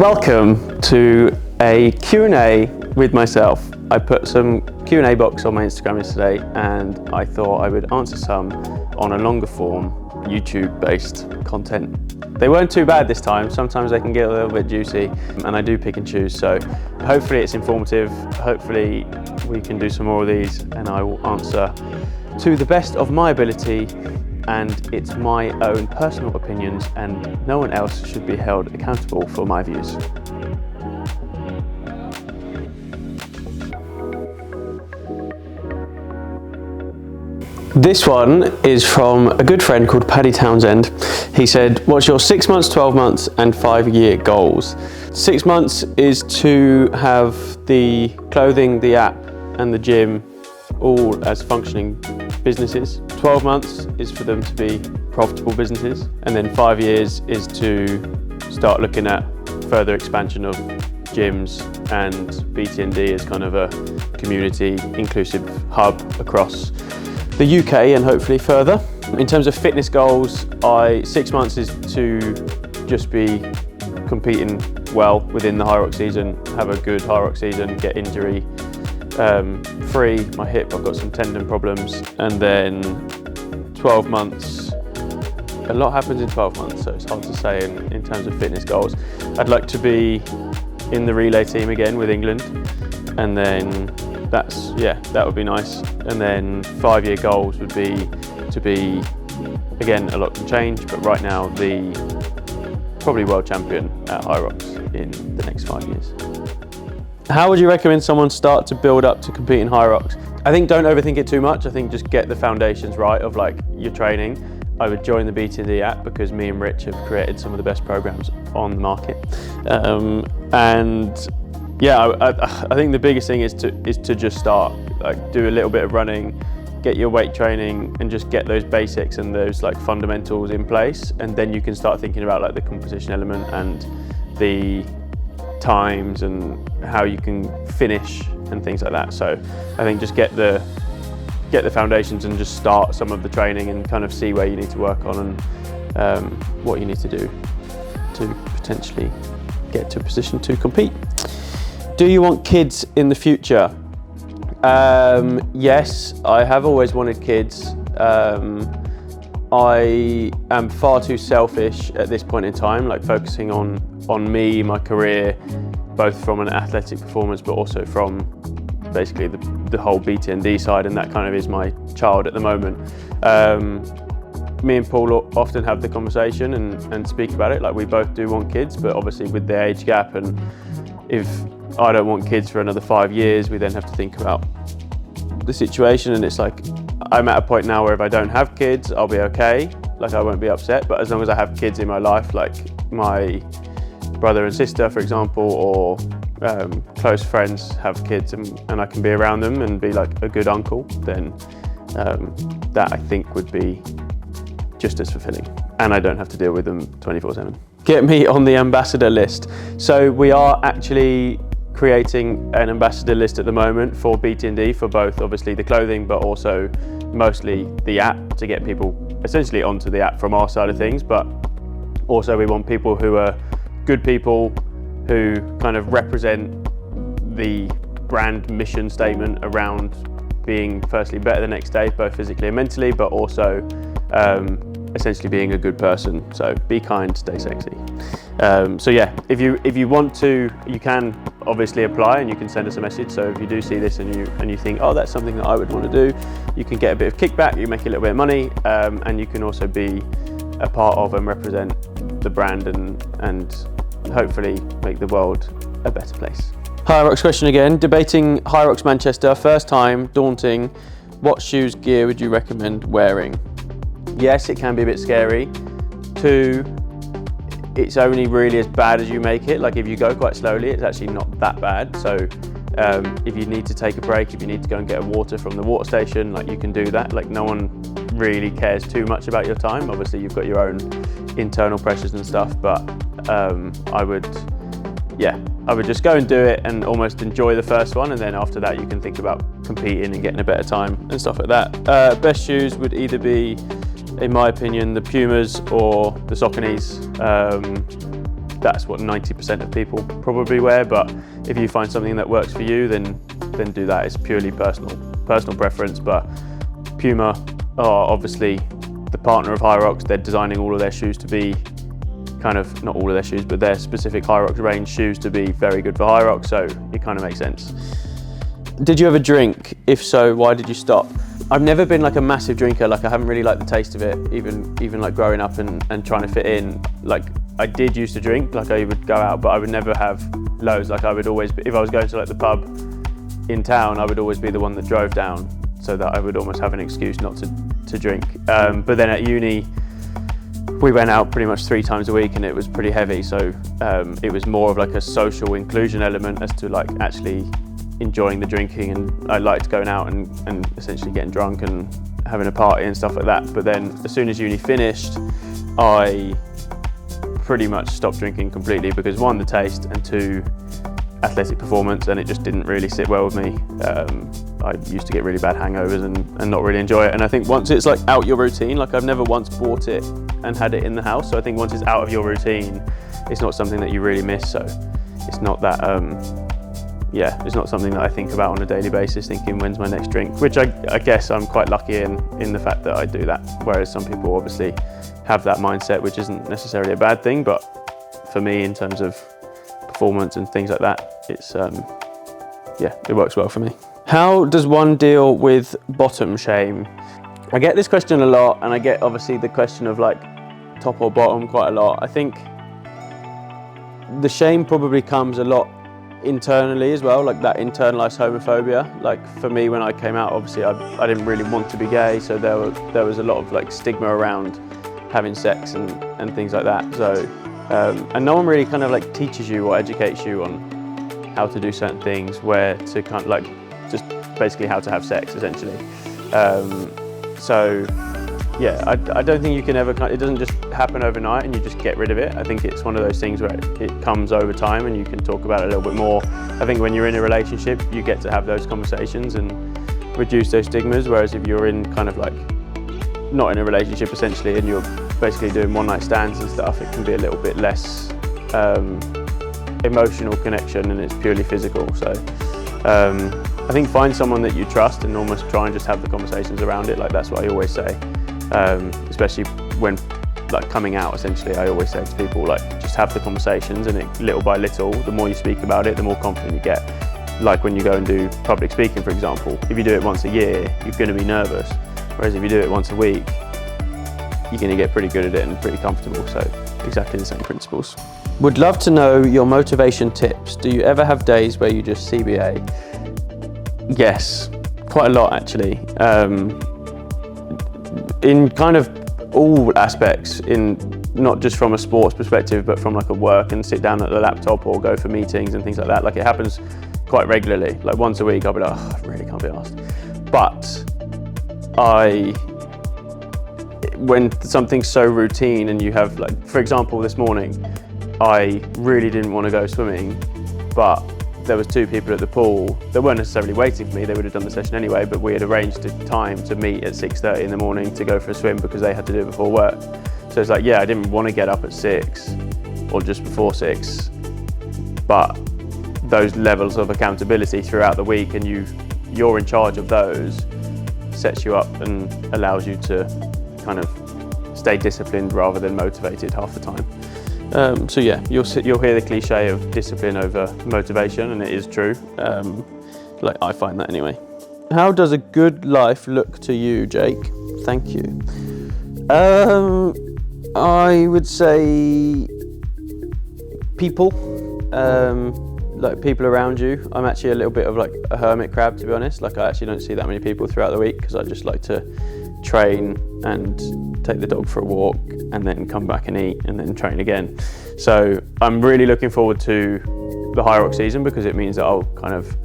Welcome to a Q&A with myself. I put some Q&A box on my Instagram yesterday and I thought I would answer some on a longer form, YouTube-based content. They weren't too bad this time. Sometimes they can get a little bit juicy and I do pick and choose. So hopefully it's informative. Hopefully we can do some more of these and I will answer to the best of my ability, and it's my own personal opinions and no one else should be held accountable for my views. This one is from a good friend called Paddy Townsend. He said, what's your 6 months, 12 months and 5-year goals? 6 months is to have the clothing, the app and the gym all as functioning businesses. 12 months is for them to be profitable businesses. And then 5 years is to start looking at further expansion of gyms and BTND as kind of a community inclusive hub across the UK and hopefully further. In terms of fitness goals, 6 months is to just be competing well within the High Rock season, have a good High Rock season, get injury free. My hip, I've got some tendon problems. And then 12 months, a lot happens in 12 months, so it's hard to say in terms of fitness goals. I'd like to be in the relay team again with England, and then that would be nice. And then 5-year goals would be to be, again, a lot can change, but right now probably world champion at High Rocks in the next 5 years. How would you recommend someone start to build up to compete in High Rocks? I think don't overthink it too much. I think just get the foundations right of like your training. I would join the BTND app because me and Rich have created some of the best programs on the market. And yeah, I think the biggest thing is to just start, like do a little bit of running, get your weight training and just get those basics and those like fundamentals in place. And then you can start thinking about like the competition element and the times and how you can finish and things like that. So I think just get the foundations and just start some of the training and kind of see where you need to work on and what you need to do to potentially get to a position to compete. Do you want kids in the future? Yes, I have always wanted kids. I am far too selfish at this point in time, like focusing on me, my career, both from an athletic performance, but also from basically the whole BTND side, and that kind of is my child at the moment. Me and Paul often have the conversation and speak about it, like we both do want kids, but obviously with the age gap, and if I don't want kids for another 5 years, we then have to think about the situation, and it's like, I'm at a point now where if I don't have kids, I'll be okay, like I won't be upset, but as long as I have kids in my life, like my brother and sister, for example, or close friends have kids and I can be around them and be like a good uncle, then that I think would be just as fulfilling. And I don't have to deal with them 24/7. Get me on the ambassador list. So we are actually creating an ambassador list at the moment for BTND, for both obviously the clothing, but also mostly the app, to get people essentially onto the app from our side of things. But also we want people who are good people who kind of represent the brand mission statement around being firstly better the next day, both physically and mentally, but also essentially being a good person. So be kind, stay sexy. So yeah, if you want to, you can obviously apply and you can send us a message. So if you do see this and you think, oh, that's something that I would want to do, you can get a bit of kickback, you make a little bit of money, and you can also be a part of and represent the brand and hopefully make the world a better place. High Rocks question again. Debating High Rocks Manchester, first time, daunting. What shoes, gear would you recommend wearing? Yes, it can be a bit scary. 2, it's only really as bad as you make it. Like if you go quite slowly, it's actually not that bad. So if you need to take a break, if you need to go and get a water from the water station, like you can do that. Like no one really cares too much about your time. Obviously you've got your own internal pressures and stuff, but I would just go and do it and almost enjoy the first one, and then after that you can think about competing and getting a better time and stuff like that. Best shoes would either be, in my opinion, the Pumas or the Sauconys. that's what 90% of people probably wear. But if you find something that works for you, then do that. It's purely personal preference. But Puma are obviously the partner of Hyrox. They're designing all of their shoes to be kind of, not all of their shoes, but their specific Hyrox range shoes to be very good for Hyrox, so it kind of makes sense. Did you ever drink? If so, why did you stop? I've never been like a massive drinker. Like I haven't really liked the taste of it, even like growing up and trying to fit in. Like I did used to drink, like I would go out, but I would never have loads. Like I would always, if I was going to like the pub in town, I would always be the one that drove down, so that I would almost have an excuse not to drink. But then at uni, we went out pretty much 3 times a week and it was pretty heavy. So it was more of like a social inclusion element as to like actually enjoying the drinking, and I liked going out and essentially getting drunk and having a party and stuff like that. But then as soon as uni finished, I pretty much stopped drinking completely because 1, the taste, and 2, athletic performance, and it just didn't really sit well with me. I used to get really bad hangovers and not really enjoy it. And I think once it's like out your routine, like I've never once bought it and had it in the house. So I think once it's out of your routine, it's not something that you really miss. So it's not that, it's not something that I think about on a daily basis, thinking when's my next drink, which I guess I'm quite lucky in the fact that I do that. Whereas some people obviously have that mindset, which isn't necessarily a bad thing. But for me, in terms of performance and things like that, it's, it works well for me. How does one deal with bottom shame? I get this question a lot, and I get obviously the question of like top or bottom quite a lot. I think the shame probably comes a lot internally as well, like that internalized homophobia. Like for me, when I came out, obviously I didn't really want to be gay, so there was a lot of like stigma around having sex and things like that. So and no one really kind of like teaches you or educates you on how to do certain things, where to kind of like just basically how to have sex essentially. So yeah, I don't think you can ever, it doesn't just happen overnight and you just get rid of it. I think it's one of those things where it comes over time and you can talk about it a little bit more. I think when you're in a relationship, you get to have those conversations and reduce those stigmas, whereas if you're in kind of like not in a relationship essentially and you're basically doing one-night stands and stuff, it can be a little bit less emotional connection and it's purely physical. So I think find someone that you trust and almost try and just have the conversations around it. Like that's what I always say, especially when like coming out essentially. I always say to people, like, just have the conversations, and little by little, the more you speak about it, the more confident you get. Like when you go and do public speaking, for example, if you do it once a year, you're going to be nervous. Whereas if you do it once a week, you're going to get pretty good at it and pretty comfortable. So exactly the same principles. Would love to know your motivation tips. Do you ever have days where you just CBA? Yes, quite a lot actually. In kind of all aspects, in not just from a sports perspective, but from like a work and sit down at the laptop or go for meetings and things like that. Like it happens quite regularly. Like once a week I'll be like, oh, I really can't be asked. But when something's so routine and you have, like, for example, this morning, I really didn't want to go swimming, but there was 2 people at the pool that weren't necessarily waiting for me. They would have done the session anyway, but we had arranged a time to meet at 6:30 in the morning to go for a swim because they had to do it before work. So it's like, yeah, I didn't want to get up at 6 or just before 6, but those levels of accountability throughout the week, and you're in charge of those, sets you up and allows you to kind of stay disciplined rather than motivated half the time. So yeah, you'll hear the cliche of discipline over motivation, and it is true. Like I find that anyway. How does a good life look to you, Jake? Thank you. I would say people, like people around you. I'm actually a little bit of like a hermit crab, to be honest. Like I actually don't see that many people throughout the week because I just like to train and take the dog for a walk and then come back and eat and then train again. So I'm really looking forward to the Hyrox season because it means that I'll kind of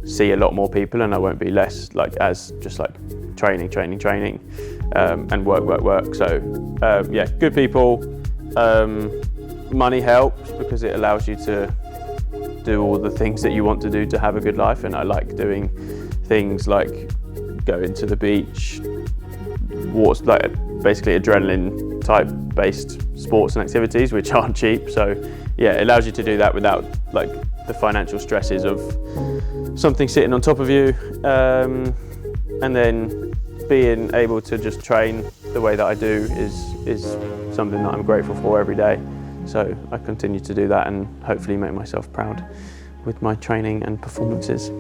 see a lot more people and I won't be less like as just like training and work. So yeah, good people. Money helps because it allows you to do all the things that you want to do to have a good life, and I like doing things like going to the beach, like basically adrenaline type based sports and activities which aren't cheap. So yeah, it allows you to do that without like the financial stresses of something sitting on top of you, and then being able to just train the way that I do is something that I'm grateful for every day. So I continue to do that and hopefully make myself proud with my training and performances.